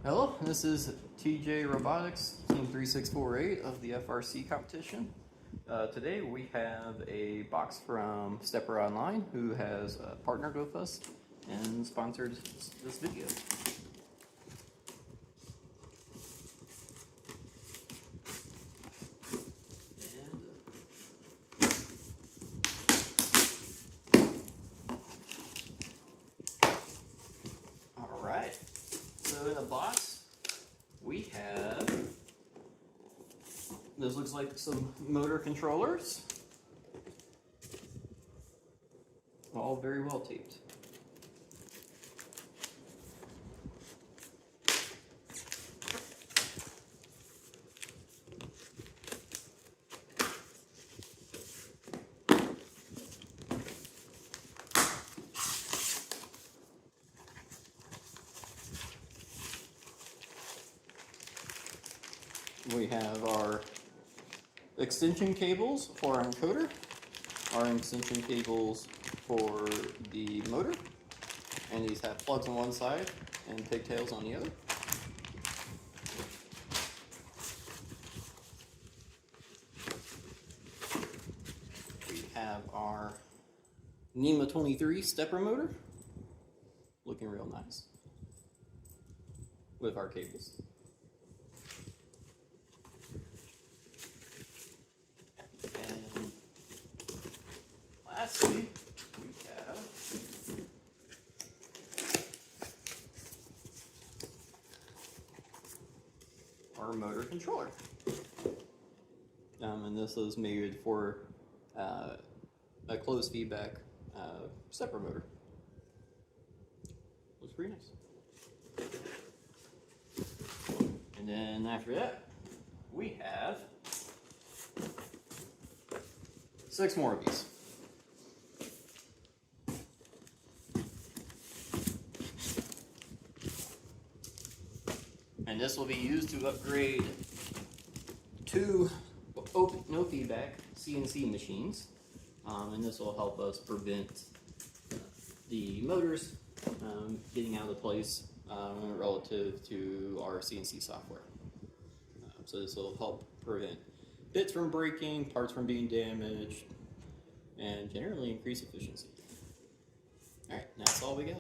Hello, this is TJ Robotics, Team 3648 of the FRC competition. Today we have a box from Stepper Online, who has partnered with us and sponsored this video. Alright, so in the box we have, this looks like some motor controllers, all very well taped. We have our extension cables for our encoder, our extension cables for the motor, and these have plugs on one side and pigtails on the other. We have our NEMA 23 stepper motor, looking real nice, with our cables. Lastly, we have our motor controller. And this is made for a closed feedback stepper motor. Looks pretty nice. And then after that, we have 6 more of these. And this will be used to upgrade 2 no feedback CNC machines. And this will help us prevent the motors getting out of place relative to our CNC software. So this will help prevent bits from breaking, parts from being damaged, and generally increase efficiency. Alright, that's all we got.